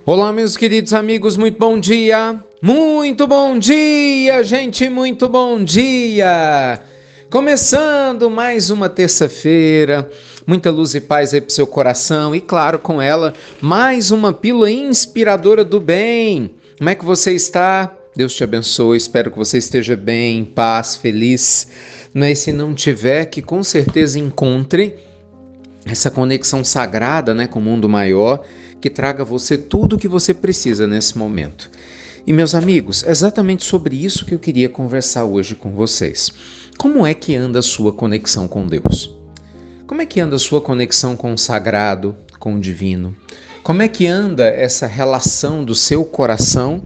Olá, meus queridos amigos, muito bom dia! Muito bom dia, gente, muito bom dia! Começando mais uma terça-feira, muita luz e paz aí pro seu coração e, claro, com ela, mais uma pílula inspiradora do bem. Como é que você está? Deus te abençoe, espero que você esteja bem, em paz, feliz. Mas se não tiver, que com certeza encontre essa conexão sagrada, né, com o mundo maior, que traga a você tudo o que você precisa nesse momento. E meus amigos, é exatamente sobre isso que eu queria conversar hoje com vocês. Como é que anda a sua conexão com Deus? Como é que anda a sua conexão com o sagrado, com o divino? Como é que anda essa relação do seu coração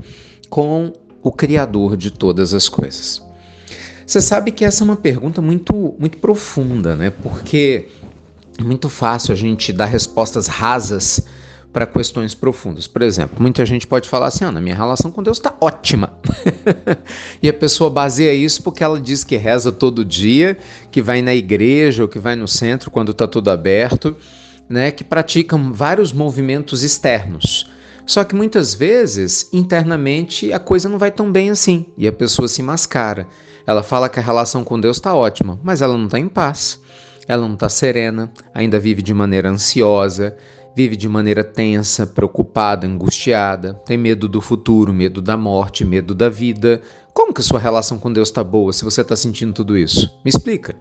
com o Criador de todas as coisas? Você sabe que essa é uma pergunta muito profunda, né? Porque é muito fácil a gente dar respostas rasas para questões profundas. Por exemplo, muita gente pode falar assim: Ana, minha relação com Deus está ótima. E a pessoa baseia isso porque ela diz que reza todo dia, que vai na igreja ou que vai no centro quando está tudo aberto, né? Que pratica vários movimentos externos. Só que muitas vezes, internamente, a coisa não vai tão bem assim e a pessoa se mascara. Ela fala que a relação com Deus está ótima, mas ela não está em paz. Ela não está serena, ainda vive de maneira ansiosa, vive de maneira tensa, preocupada, angustiada, tem medo do futuro, medo da morte, medo da vida. Como que a sua relação com Deus está boa se você está sentindo tudo isso? Me explica.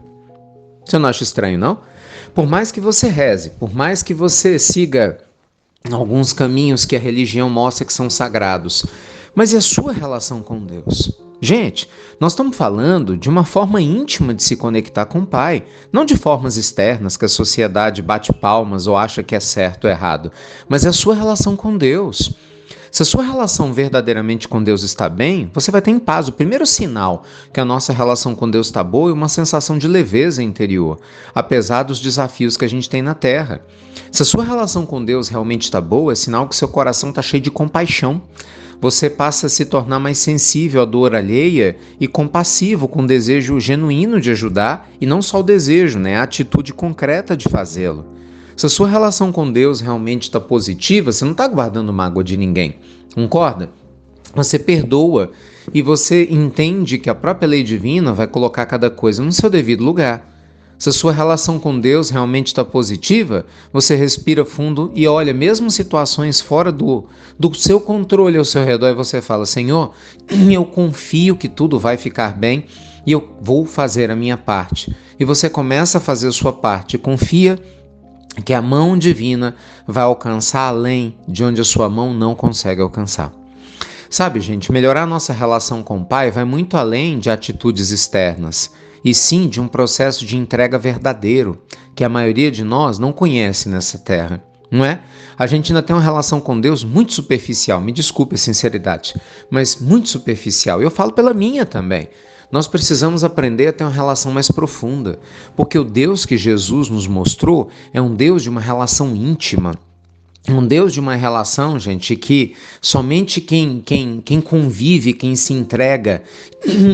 Você não acha estranho, não? Por mais que você reze, por mais que você siga alguns caminhos que a religião mostra que são sagrados, mas e a sua relação com Deus? Gente, nós estamos falando de uma forma íntima de se conectar com o Pai, não de formas externas que a sociedade bate palmas ou acha que é certo ou errado, mas é a sua relação com Deus. Se a sua relação verdadeiramente com Deus está bem, você vai ter em paz. O primeiro sinal que a nossa relação com Deus está boa é uma sensação de leveza interior, apesar dos desafios que a gente tem na Terra. Se a sua relação com Deus realmente está boa, é sinal que seu coração está cheio de compaixão. Você passa a se tornar mais sensível à dor alheia e compassivo, com desejo genuíno de ajudar, e não só o desejo, né? A atitude concreta de fazê-lo. Se a sua relação com Deus realmente está positiva, você não está guardando mágoa de ninguém, concorda? Você perdoa e você entende que a própria lei divina vai colocar cada coisa no seu devido lugar. Se a sua relação com Deus realmente está positiva, você respira fundo e olha, mesmo situações fora do seu controle ao seu redor, e você fala: Senhor, eu confio que tudo vai ficar bem e eu vou fazer a minha parte. E você começa a fazer a sua parte, confia que a mão divina vai alcançar além de onde a sua mão não consegue alcançar. Sabe, gente, melhorar a nossa relação com o Pai vai muito além de atitudes externas, e sim de um processo de entrega verdadeiro, que a maioria de nós não conhece nessa terra, não é? A gente ainda tem uma relação com Deus muito superficial, me desculpe a sinceridade, mas muito superficial. Eu falo pela minha também. Nós precisamos aprender a ter uma relação mais profunda, porque o Deus que Jesus nos mostrou é um Deus de uma relação íntima. Um Deus de uma relação, gente, que somente quem convive, quem se entrega,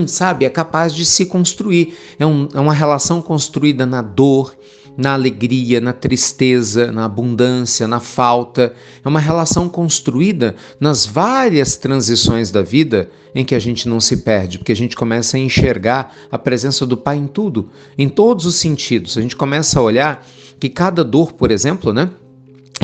sabe, é capaz de se construir. É uma relação construída na dor, na alegria, na tristeza, na abundância, na falta. É uma relação construída nas várias transições da vida em que a gente não se perde, porque a gente começa a enxergar a presença do Pai em tudo, em todos os sentidos. A gente começa a olhar que cada dor, por exemplo, né?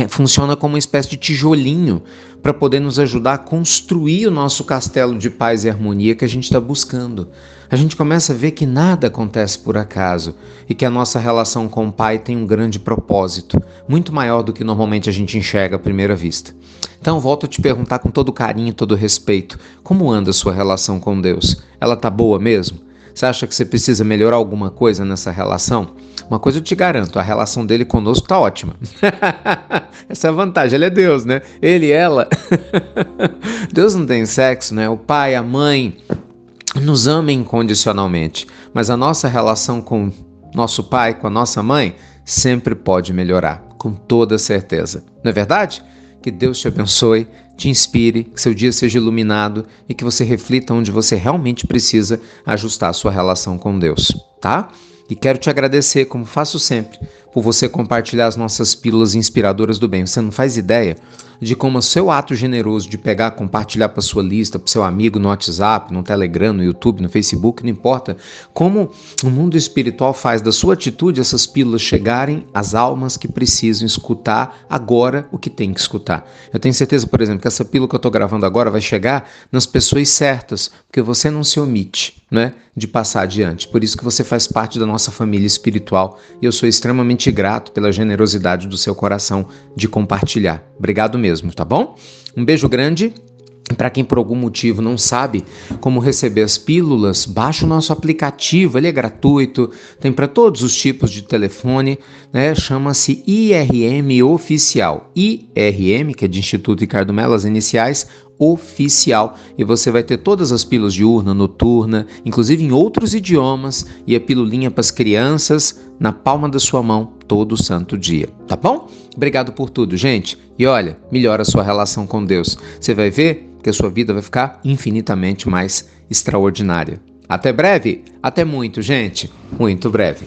Funciona como uma espécie de tijolinho para poder nos ajudar a construir o nosso castelo de paz e harmonia que a gente está buscando. A gente começa a ver que nada acontece por acaso e que a nossa relação com o Pai tem um grande propósito, muito maior do que normalmente a gente enxerga à primeira vista. Então, volto a te perguntar com todo carinho e todo respeito, como anda a sua relação com Deus? Ela tá boa mesmo? Você acha que você precisa melhorar alguma coisa nessa relação? Uma coisa eu te garanto, a relação dele conosco tá ótima. Essa é a vantagem, ele é Deus, né? Ele e ela. Deus não tem sexo, né? O pai, a mãe nos amam incondicionalmente, mas a nossa relação com nosso pai, com a nossa mãe, sempre pode melhorar, com toda certeza. Não é verdade? Que Deus te abençoe, te inspire, que seu dia seja iluminado e que você reflita onde você realmente precisa ajustar a sua relação com Deus, tá? E quero te agradecer, como faço sempre, por você compartilhar as nossas pílulas inspiradoras do bem. Você não faz ideia de como o seu ato generoso de pegar, compartilhar para sua lista, para seu amigo no WhatsApp, no Telegram, no YouTube, no Facebook, não importa, como o mundo espiritual faz da sua atitude essas pílulas chegarem às almas que precisam escutar agora o que tem que escutar. Eu tenho certeza, por exemplo, que essa pílula que eu estou gravando agora vai chegar nas pessoas certas, porque você não se omite, né, de passar adiante. Por isso que você faz parte da nossa família espiritual e eu sou extremamente grato pela generosidade do seu coração de compartilhar. Obrigado mesmo, tá bom? Um beijo grande. Para quem por algum motivo não sabe como receber as pílulas, baixa o nosso aplicativo, ele é gratuito, tem para todos os tipos de telefone, né? Chama-se IRM Oficial. IRM, que é de Instituto Ricardo Mello, as iniciais, Oficial. E você vai ter todas as pílulas diurna, noturna, inclusive em outros idiomas, e a pilulinha para as crianças na palma da sua mão todo santo dia, tá bom? Obrigado por tudo, gente. E olha, melhora a sua relação com Deus. Você vai ver que a sua vida vai ficar infinitamente mais extraordinária. Até breve? Até muito, gente. Muito breve.